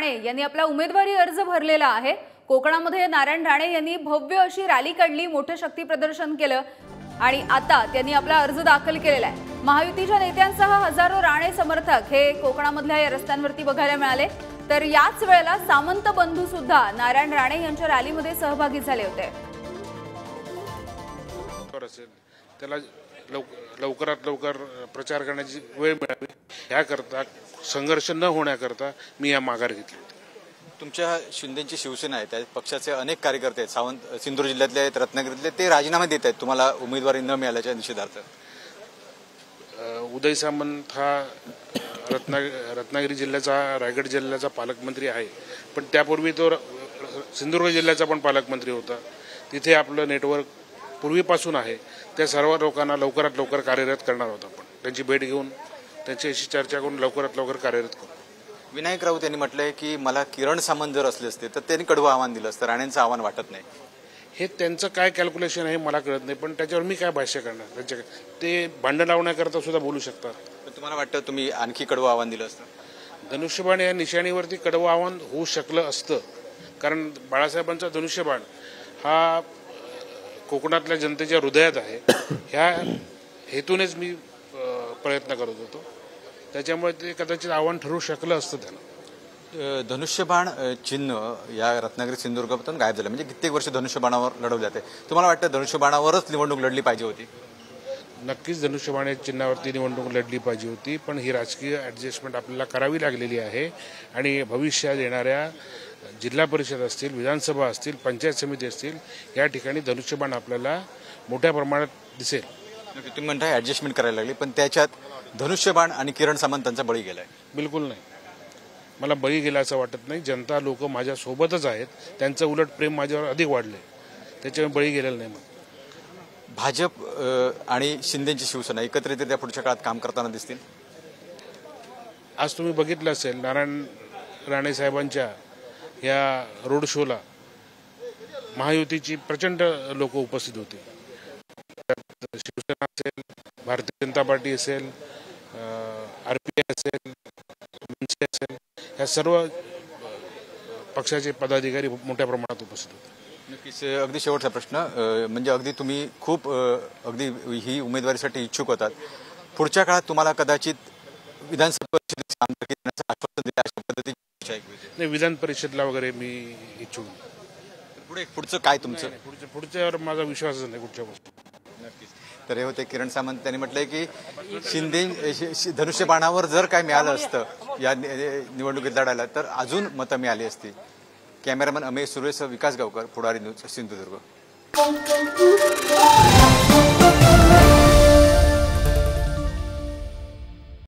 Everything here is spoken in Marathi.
राणे यांनी आपला उमेदवारी अर्ज भरलेला आहे। कोकणामध्ये नारायण राणे यांनी भव्य अशी रॅली काढली, मोठे शक्ती प्रदर्शन केलं आणि आता त्यांनी आपला अर्ज दाखल केलेला आहे। महायुतीच्या नेत्यांसह हजारो राणे समर्थक हे कोकणामधल्या या रस्त्यांवरती बघायला मिळाले। तर याच वेळेला सामंत बंधू सुद्धा नारायण राणे यांच्या रॅलीमध्ये सहभागी झाले होते। त्याला लवकरात लवकर प्रचार करण्याची वेळ मिळावी याकरता, संघर्ष न होण्याकरता मी या माघार घेतली होती। तुमच्या शिंदेची शिवसेना आहे, त्या पक्षाचे अनेक कार्यकर्ते आहेत, सावंत सिंधुदुर्ग जिल्ह्यातले आहेत, रत्नागिरीतले, ते राजीनामे देत आहेत तुम्हाला उमेदवारी न मिळाल्याच्या निषेधार्थ। उदय सामंत हा रत्नागिरी जिल्ह्याचा, रायगड जिल्ह्याचा पालकमंत्री आहे, पण त्यापूर्वी तो सिंधुदुर्ग जिल्ह्याचा पण पालकमंत्री होता। तिथे आपलं नेटवर्क पूर्वीपासून आहे। त्या सर्व लोकांना लवकरात लवकर कार्यरत करणार होता, पण त्यांची भेट घेऊन त्यांच्याशी चर्चा करून लवकरात लवकर कार्यरत करू। विनायक राऊत यांनी म्हटलंय की मला किरण सामंत जर असले असते तर त्यांनी कडवं आव्हान दिलं असतं, राणेंचं आव्हान वाटत नाही। हे त्यांचं काय कॅल्क्युलेशन आहे मला कळत नाही, पण त्याच्यावर मी काय भाष्य करणार। त्यांच्या ते भांडण लावण्याकरता सुद्धा बोलू शकतात। पण तुम्हाला वाटतं तुम्ही आणखी कडवं आव्हान दिलं असतं? धनुष्यबाण या निशाणीवरती कडवं आव्हान होऊ शकलं असतं, कारण बाळासाहेबांचा धनुष्यबाण हा कोकणातल्या जनतेच्या हृदयात आहे। ह्या हेतूनेच मी प्रयत्न करत होतो, त्याच्यामुळे ते कदाचित आव्हान ठरू शकलं असतं त्यांना। धनुष्यबाण चिन्ह या रत्नागिरी सिंधुदुर्गातून गायब झालं, म्हणजे कित्येक वर्ष धनुष्यबाणावर लढवले जाते। तुम्हाला वाटतं धनुष्यबाणावरच निवडणूक लढली पाहिजे होती? नक्कीच धनुष्यबाण या चिन्हावरती निवडणूक लढली पाहिजे होती, पण ही राजकीय ॲडजस्टमेंट आपल्याला करावी लागलेली आहे आणि भविष्यात येणाऱ्या जिल्हा परिषद असतील, विधानसभा असतील, पंचायत समिती असतील, या ठिकाणी धनुष्यबाण आपल्याला मोठ्या प्रमाणात दिसेल। तुम्ही म्हणताय ॲडजस्टमेंट करायला लागली, पण त्याच्यात धनुष्यबाण आणि किरण सामंतांचा बळी गेलाय? बिलकुल नाही, मला बळी गेला असं वाटत नाही। जनता लोक माझ्या सोबतच आहेत, त्यांचं उलट प्रेम माझ्यावर अधिक वाढले, त्याच्यामुळे बळी गेलेलं नाही। मग भाजप आणि शिंदेची शिवसेना एकत्रितरित्या पुढच्या काळात काम करताना दिसतील? आज तुम्ही बघितलं असेल, नारायण राणे साहेबांच्या या रोड शोला महायुतीची प्रचंड लोक उपस्थित होती। शिवसेना असेल, भारतीय जनता पार्टी असेल, आरपीआय असेल, मनसे असेल, या सर्व पक्षाचे पदाधिकारी मोठ्या प्रमाणात उपस्थित होते। नक्कीच। अगदी शेवटचा प्रश्न, म्हणजे अगदी तुम्ही खूप अगदी ही उमेदवारीसाठी इच्छुक होतात, पुढच्या काळात तुम्हाला कदाचित विधानसभा परिषदेत आमदार करण्याचं आश्वासन दिलं, अशा पद्धतीची नाही, विधान परिषदला वगैरे मी इच्छुक नाही। पुढचं काय तुमचं? पुढच्यावर माझा विश्वासच नाही कुठच्या गोष्टी। नक्कीच। तर हे होते किरण सामंत, त्यांनी म्हटलंय की शिंदे धनुष्यबाणावर जर काय मिळालं असतं या निवडणुकीत लढायला तर अजून मतं मिळाली असती। कॅमेरामॅन अमेश सुरेश, विकास गावकर, पुढारी न्यूज, सिंधुदुर्ग।